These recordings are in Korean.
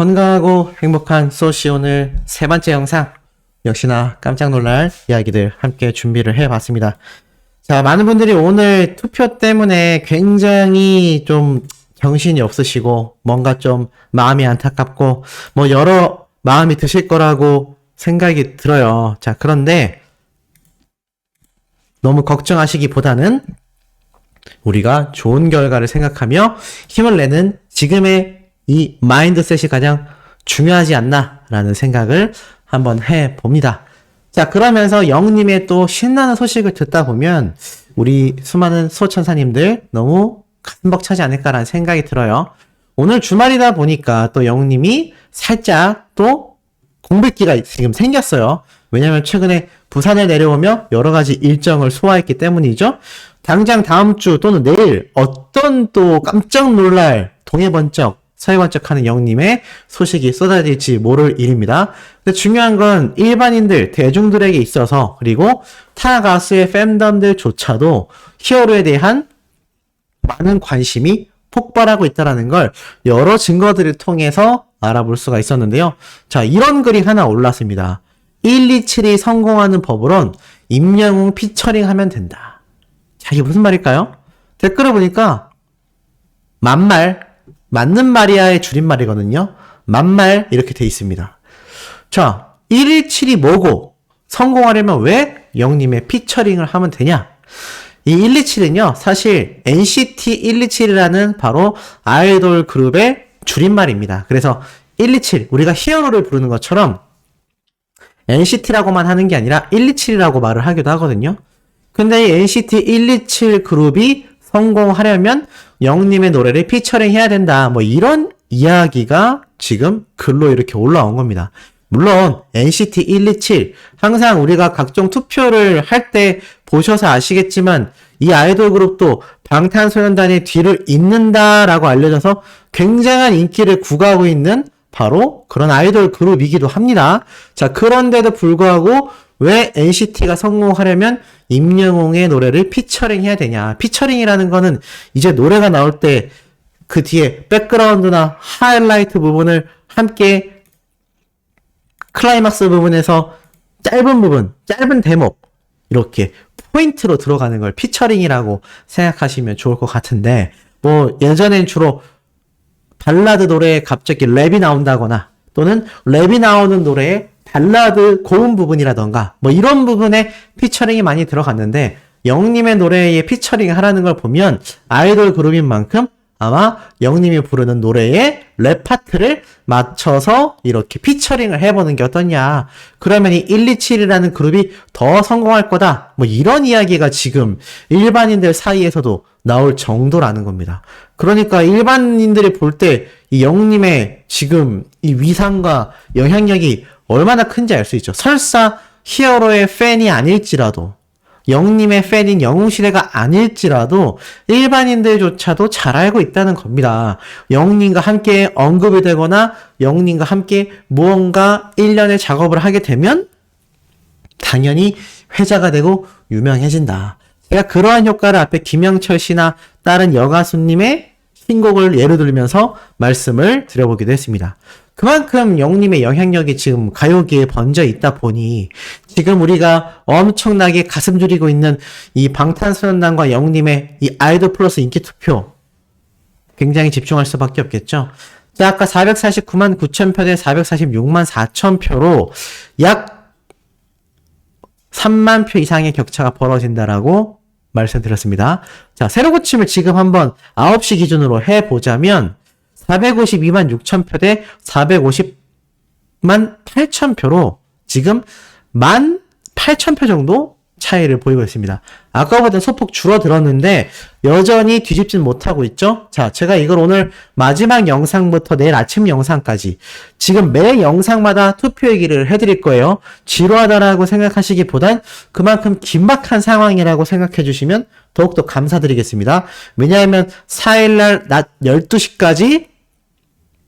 건강하고 행복한 소시 오늘 세 번째 영상 역시나 깜짝 놀랄 이야기들 함께 준비를 해봤습니다. 자, 많은 분들이 오늘 투표 때문에 굉장히 좀 정신이 없으시고 뭔가 좀 마음이 안타깝고 뭐 여러 마음이 드실 거라고 생각이 들어요. 자, 그런데 너무 걱정하시기보다는 우리가 좋은 결과를 생각하며 힘을 내는 지금의 이 마인드셋이 가장 중요하지 않나라는 생각을 한번 해봅니다. 자, 그러면서 영님의 또 신나는 소식을 듣다 보면 우리 수많은 수호천사님들 너무 가슴 벅차지 않을까라는 생각이 들어요. 오늘 주말이다 보니까 또 영님이 살짝 또 공백기가 지금 생겼어요. 왜냐면 최근에 부산에 내려오며 여러 가지 일정을 소화했기 때문이죠. 당장 다음 주 또는 내일 어떤 또 깜짝 놀랄 동해번쩍 서해번쩍하는 영님의 소식이 쏟아질지 모를 일입니다. 근데 중요한 건 일반인들, 대중들에게 있어서 그리고 타 가수의 팬덤들조차도 히어로에 대한 많은 관심이 폭발하고 있다는 걸 여러 증거들을 통해서 알아볼 수가 있었는데요. 자, 이런 글이 하나 올랐습니다. 127이 성공하는 법으론 임영웅 피처링하면 된다. 자, 이게 무슨 말일까요? 댓글을 보니까 만말, 맞는 말이야의 줄임말이거든요. 만말 이렇게 돼 있습니다. 자, 117이 뭐고 성공하려면 왜 영님의 피처링을 하면 되냐? 이 127은요, 사실 NCT 127이라는 바로 아이돌 그룹의 줄임말입니다. 그래서 127, 우리가 히어로를 부르는 것처럼 NCT라고만 하는 게 아니라 127이라고 말을 하기도 하거든요. 근데 이 NCT 127 그룹이 성공하려면 영님의 노래를 피처링 해야 된다. 뭐 이런 이야기가 지금 글로 이렇게 올라온 겁니다. 물론 NCT 127 항상 우리가 각종 투표를 할 때 보셔서 아시겠지만 이 아이돌 그룹도 방탄소년단의 뒤를 잇는다라고 알려져서 굉장한 인기를 구가하고 있는 바로 그런 아이돌 그룹이기도 합니다. 자, 그런데도 불구하고 왜 NCT가 성공하려면 임영웅의 노래를 피처링 해야 되냐. 피처링이라는 거는 이제 노래가 나올 때 그 뒤에 백그라운드나 하이라이트 부분을 함께 클라이막스 부분에서 짧은 부분, 짧은 대목 이렇게 포인트로 들어가는 걸 피처링이라고 생각하시면 좋을 것 같은데 뭐 예전엔 주로 발라드 노래에 갑자기 랩이 나온다거나 또는 랩이 나오는 노래에 발라드 고음 부분이라던가 뭐 이런 부분에 피처링이 많이 들어갔는데 영님의 노래에 피처링 하라는 걸 보면 아이돌 그룹인 만큼 아마 영님이 부르는 노래에 랩 파트를 맞춰서 이렇게 피처링을 해보는 게 어떠냐. 그러면 이 127이라는 그룹이 더 성공할 거다. 뭐 이런 이야기가 지금 일반인들 사이에서도 나올 정도라는 겁니다. 그러니까 일반인들이 볼 때 이 영님의 지금 이 위상과 영향력이 얼마나 큰지 알 수 있죠. 설사 히어로의 팬이 아닐지라도 영님의 팬인 영웅시대가 아닐지라도 일반인들조차도 잘 알고 있다는 겁니다. 영님과 함께 언급이 되거나 영님과 함께 무언가 일련의 작업을 하게 되면 당연히 회자가 되고 유명해진다. 제가 그러한 효과를 앞에 김영철 씨나 다른 여가수님의 신곡을 예로 들면서 말씀을 드려보기도 했습니다. 그만큼 영님의 영향력이 지금 가요계에 번져 있다 보니 지금 우리가 엄청나게 가슴 졸이고 있는 이 방탄소년단과 영님의 이 아이돌 플러스 인기 투표 굉장히 집중할 수밖에 없겠죠. 자, 아까 449만 9천 표 대 446만 4천 표로 약 3만 표 이상의 격차가 벌어진다라고 말씀드렸습니다. 자, 세로 고침을 지금 한번 9시 기준으로 해보자면 452만 6천 표 대 450만 8천 표로 지금 1만 8천 표 정도 차이를 보이고 있습니다. 아까보다 소폭 줄어들었는데 여전히 뒤집진 못하고 있죠. 자, 제가 이걸 오늘 마지막 영상부터 내일 아침 영상까지 지금 매 영상마다 투표 얘기를 해드릴 거예요. 지루하다라고 생각하시기보단 그만큼 긴박한 상황이라고 생각해 주시면 더욱더 감사드리겠습니다. 왜냐하면 4일날 낮 12시까지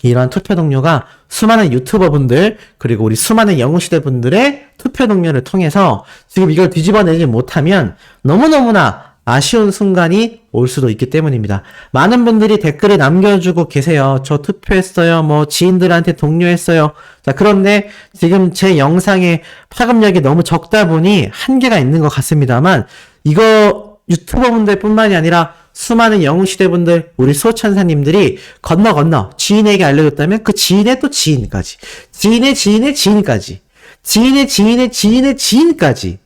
이러한 투표 동료가 수많은 유튜버분들 그리고 우리 수많은 영웅시대 분들의 투표 동료를 통해서 지금 이걸 뒤집어내지 못하면 너무너무나 아쉬운 순간이 올 수도 있기 때문입니다. 많은 분들이 댓글을 남겨주고 계세요. 저 투표했어요. 뭐 지인들한테 독려했어요. 자, 그런데 지금 제 영상의 파급력이 너무 적다 보니 한계가 있는 것 같습니다만, 이거 유튜버분들 뿐만이 아니라 수많은 영웅시대분들, 우리 수호천사님들이 건너 지인에게 알려줬다면 그 지인의 또 지인까지, 지인의 지인의 지인까지, 지인의 지인의 지인의 지인까지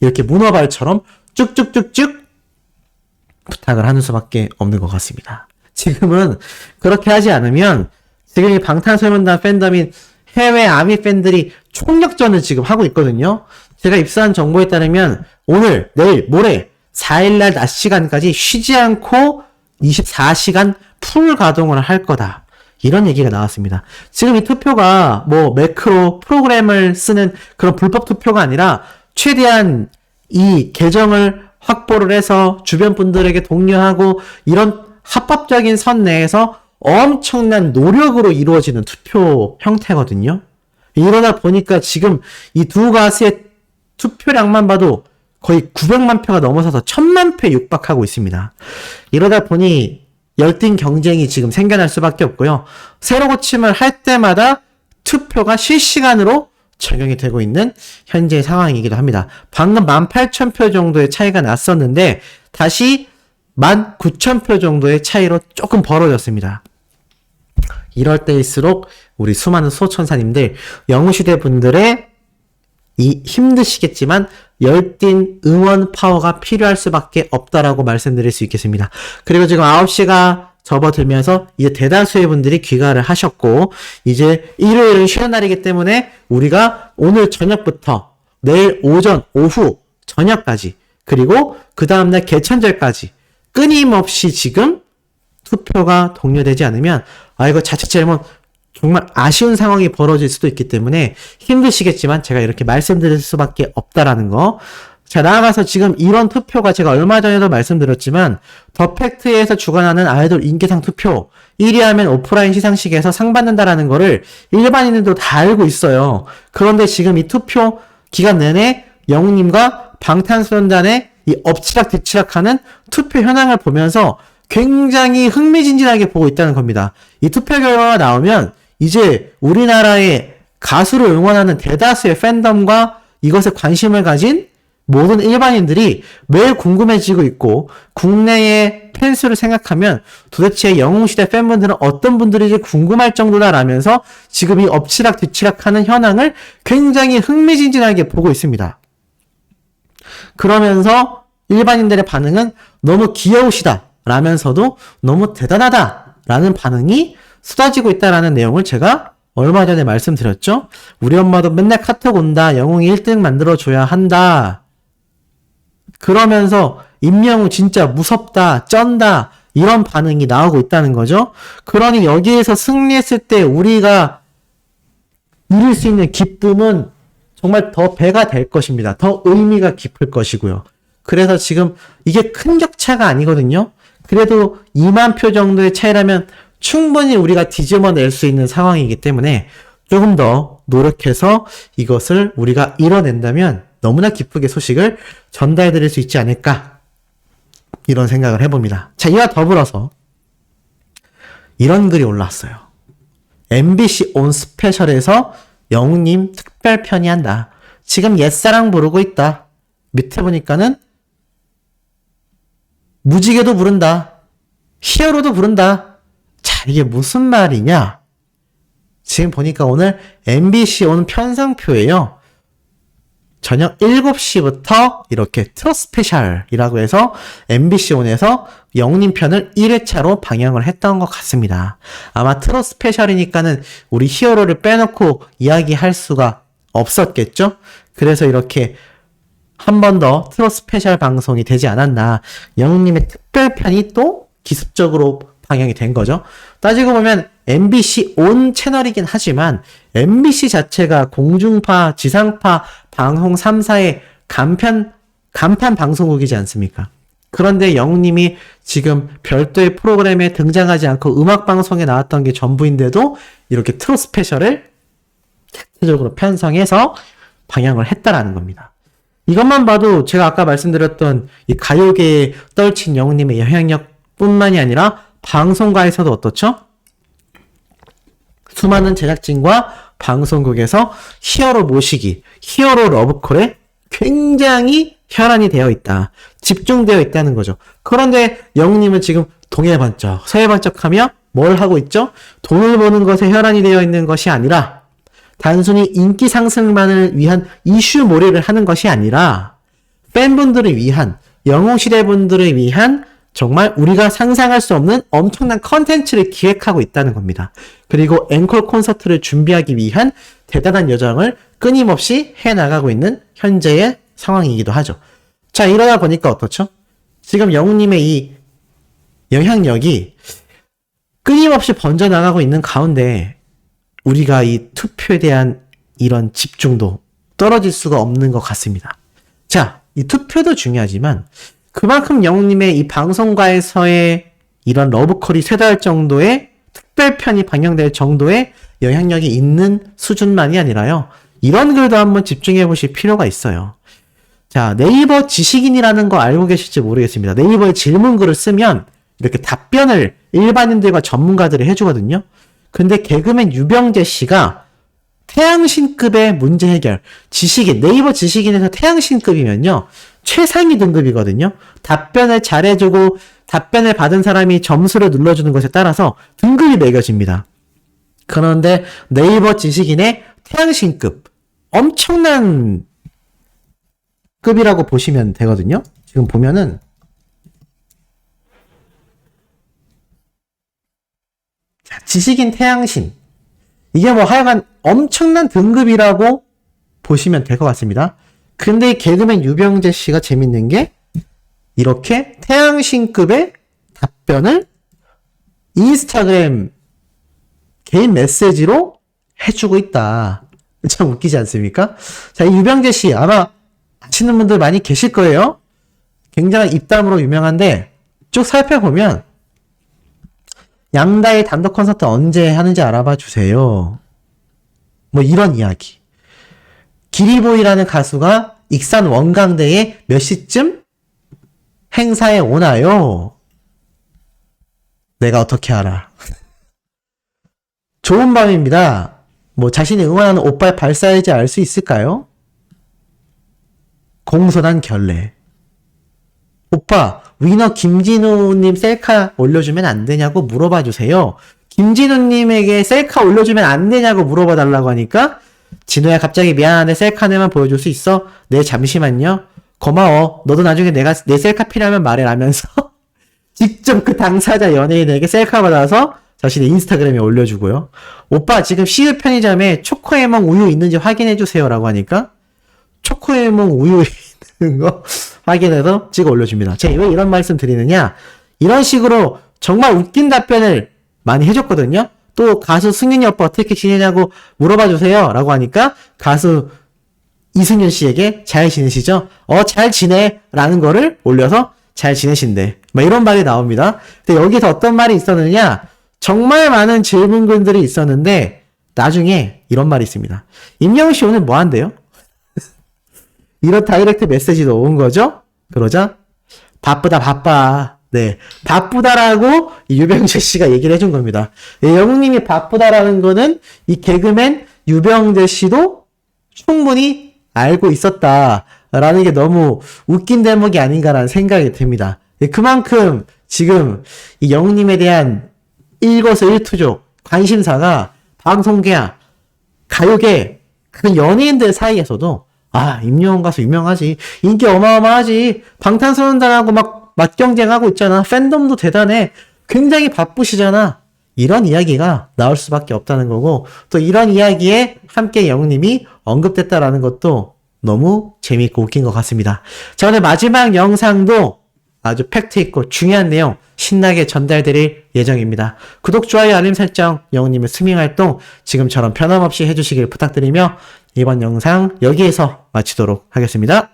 이렇게 문어발처럼 쭉쭉쭉쭉 부탁을 하는 수밖에 없는 것 같습니다. 지금은 그렇게 하지 않으면 지금 이 방탄소년단 팬덤인 해외 아미 팬들이 총력전을 지금 하고 있거든요. 제가 입수한 정보에 따르면 오늘, 내일, 모레 4일날 낮 시간까지 쉬지 않고 24시간 풀 가동을 할 거다. 이런 얘기가 나왔습니다. 지금 이 투표가 뭐 매크로 프로그램을 쓰는 그런 불법 투표가 아니라 최대한 이 계정을 확보를 해서 주변 분들에게 독려하고 이런 합법적인 선 내에서 엄청난 노력으로 이루어지는 투표 형태거든요. 이러다 보니까 지금 이 두 가수의 투표량만 봐도 거의 900만 표가 넘어서서 1000만 표에 육박하고 있습니다. 이러다 보니 열띤 경쟁이 지금 생겨날 수밖에 없고요. 새로 고침을 할 때마다 투표가 실시간으로 적용이 되고 있는 현재 상황이기도 합니다. 방금 18,000표 정도의 차이가 났었는데 다시 19,000표 정도의 차이로 조금 벌어졌습니다. 이럴 때일수록 우리 수많은 수호천사님들, 영웅시대 분들의 이 힘드시겠지만 열띤 응원 파워가 필요할 수밖에 없다라고 말씀드릴 수 있겠습니다. 그리고 지금 9시가 접어들면서 이제 대다수의 분들이 귀가를 하셨고 이제 일요일은 쉬는 날이기 때문에 우리가 오늘 저녁부터 내일 오전, 오후, 저녁까지 그리고 그 다음날 개천절까지 끊임없이 지금 투표가 독려되지 않으면 이거 자칫 잘못 정말 아쉬운 상황이 벌어질 수도 있기 때문에 힘드시겠지만 제가 이렇게 말씀드릴 수밖에 없다라는 거. 자, 나아가서 지금 이런 투표가 제가 얼마 전에도 말씀드렸지만 더 팩트에서 주관하는 아이돌 인기상 투표 1위 하면 오프라인 시상식에서 상 받는다라는 거를 일반인들도 다 알고 있어요. 그런데 지금 이 투표 기간 내내 영웅님과 방탄소년단의 이 엎치락뒤치락하는 투표 현황을 보면서 굉장히 흥미진진하게 보고 있다는 겁니다. 이 투표 결과가 나오면 이제 우리나라의 가수를 응원하는 대다수의 팬덤과 이것에 관심을 가진 모든 일반인들이 매일 궁금해지고 있고 국내의 팬수를 생각하면 도대체 영웅시대 팬분들은 어떤 분들인지 궁금할 정도다라면서 지금 이 엎치락뒤치락하는 현황을 굉장히 흥미진진하게 보고 있습니다. 그러면서 일반인들의 반응은 너무 귀여우시다 라면서도 너무 대단하다 라는 반응이 쏟아지고 있다라는 내용을 제가 얼마 전에 말씀드렸죠. 우리 엄마도 맨날 카톡 온다. 영웅이 1등 만들어줘야 한다. 그러면서 임영웅 진짜 무섭다, 쩐다 이런 반응이 나오고 있다는 거죠. 그러니 여기에서 승리했을 때 우리가 누릴 수 있는 기쁨은 정말 더 배가 될 것입니다. 더 의미가 깊을 것이고요. 그래서 지금 이게 큰 격차가 아니거든요. 그래도 2만 표 정도의 차이라면 충분히 우리가 뒤집어낼 수 있는 상황이기 때문에 조금 더 노력해서 이것을 우리가 이뤄낸다면 너무나 기쁘게 소식을 전달해 드릴 수 있지 않을까 이런 생각을 해봅니다. 자, 이와 더불어서 이런 글이 올라왔어요. MBC 온 스페셜에서 영웅님 특별편이 한다. 지금 옛사랑 부르고 있다. 밑에 보니까는 무지개도 부른다. 히어로도 부른다. 자, 이게 무슨 말이냐? 지금 보니까 오늘 MBC 온 편성표예요. 저녁 7시부터 이렇게 트롯 스페셜이라고 해서 MBC 온에서 영웅님 편을 1회차로 방영을 했던 것 같습니다. 아마 트롯 스페셜이니까는 우리 히어로를 빼놓고 이야기할 수가 없었겠죠? 그래서 이렇게 한 번 더 트롯 스페셜 방송이 되지 않았나. 영웅님의 특별편이 또 기습적으로 방영이 된 거죠. 따지고 보면 MBC 온 채널이긴 하지만 MBC 자체가 공중파, 지상파 방송 3사의 간판 방송국이지 않습니까? 그런데 영웅님이 지금 별도의 프로그램에 등장하지 않고 음악방송에 나왔던 게 전부인데도 이렇게 트롯 스페셜을 자체적으로 편성해서 방영을 했다라는 겁니다. 이것만 봐도 제가 아까 말씀드렸던 이 가요계에 떨친 영웅님의 영향력 뿐만이 아니라 방송가에서도 어떻죠? 수많은 제작진과 방송국에서 히어로 모시기, 히어로 러브콜에 굉장히 혈안이 되어 있다. 집중되어 있다는 거죠. 그런데 영웅님은 지금 동해 번쩍, 서해 번쩍하며 뭘 하고 있죠? 돈을 버는 것에 혈안이 되어 있는 것이 아니라 단순히 인기 상승만을 위한 이슈몰이를 하는 것이 아니라 팬분들을 위한, 영웅시대분들을 위한 정말 우리가 상상할 수 없는 엄청난 컨텐츠를 기획하고 있다는 겁니다. 그리고 앵콜 콘서트를 준비하기 위한 대단한 여정을 끊임없이 해나가고 있는 현재의 상황이기도 하죠. 자, 이러다 보니까 어떻죠? 지금 영웅님의 이 영향력이 끊임없이 번져나가고 있는 가운데 우리가 이 투표에 대한 이런 집중도 떨어질 수가 없는 것 같습니다. 자, 이 투표도 중요하지만 그만큼 영웅님의 이 방송가에서의 이런 러브콜이 쇄도할 정도의 특별편이 방영될 정도의 영향력이 있는 수준만이 아니라요. 이런 글도 한번 집중해 보실 필요가 있어요. 자, 네이버 지식인이라는 거 알고 계실지 모르겠습니다. 네이버에 질문글을 쓰면 이렇게 답변을 일반인들과 전문가들이 해주거든요. 근데 개그맨 유병재 씨가 태양신급의 문제 해결, 지식인, 네이버 지식인에서 태양신급이면요, 최상위 등급이거든요. 답변을 잘해주고 답변을 받은 사람이 점수를 눌러주는 것에 따라서 등급이 매겨집니다. 그런데 네이버 지식인의 태양신급, 엄청난 급이라고 보시면 되거든요. 지금 보면은 지식인 태양신, 이게 뭐 하여간 엄청난 등급이라고 보시면 될 것 같습니다. 근데 개그맨 유병재 씨가 재밌는 게 이렇게 태양신급의 답변을 인스타그램 개인 메시지로 해주고 있다. 참 웃기지 않습니까? 자, 이 유병재 씨 아마 아시는 분들 많이 계실 거예요. 굉장한 입담으로 유명한데 쭉 살펴보면 양다의 단독 콘서트 언제 하는지 알아봐 주세요. 뭐 이런 이야기. 기리보이라는 가수가 익산 원광대에 몇 시쯤 행사에 오나요? 내가 어떻게 알아? 좋은 밤입니다. 뭐 자신이 응원하는 오빠의 발사일지 알 수 있을까요? 공손한 결례. 오빠, 위너 김진우님 셀카 올려주면 안 되냐고 물어봐 주세요. 김진우님에게 셀카 올려주면 안 되냐고 물어봐 달라고 하니까 진우야 갑자기 미안한데 셀카내만 보여줄 수 있어? 네 잠시만요. 고마워. 너도 나중에 내가 내 셀카 필요하면 말해 라면서 직접 그 당사자 연예인에게 셀카 받아서 자신의 인스타그램에 올려주고요. 오빠 지금 CU 편의점에 초코에몽 우유 있는지 확인해주세요 라고 하니까 초코에몽 우유 있는 거 확인해서 찍어 올려줍니다. 제가 왜 이런 말씀 드리느냐, 이런 식으로 정말 웃긴 답변을 많이 해줬거든요. 또 가수 승윤이 오빠 어떻게 지내냐고 물어봐 주세요 라고 하니까 가수 이승윤 씨에게 잘 지내시죠? 잘 지내 라는 거를 올려서 잘 지내신대. 막 이런 말이 나옵니다. 근데 여기서 어떤 말이 있었느냐, 정말 많은 질문글들이 있었는데 나중에 이런 말이 있습니다. 임영웅 씨 오늘 뭐 한대요? 이런 다이렉트 메시지도 온 거죠? 그러자 바쁘다 바빠. 네, 바쁘다라고 유병재 씨가 얘기를 해준 겁니다. 네, 영웅님이 바쁘다라는 거는 이 개그맨 유병재 씨도 충분히 알고 있었다라는 게 너무 웃긴 대목이 아닌가라는 생각이 듭니다. 네, 그만큼 지금 이 영웅님에 대한 일거수일투족 관심사가 방송계야, 가요계, 그 연예인들 사이에서도 임영웅 가수 유명하지, 인기 어마어마하지, 방탄소년단하고 막 맞경쟁하고 있잖아, 팬덤도 대단해, 굉장히 바쁘시잖아, 이런 이야기가 나올 수밖에 없다는 거고, 또 이런 이야기에 함께 영웅님이 언급됐다라는 것도 너무 재미있고 웃긴 것 같습니다. 자, 오늘 마지막 영상도 아주 팩트 있고 중요한 내용 신나게 전달드릴 예정입니다. 구독, 좋아요, 알림 설정, 영웅님의 스밍 활동 지금처럼 변함없이 해주시길 부탁드리며 이번 영상 여기에서 마치도록 하겠습니다.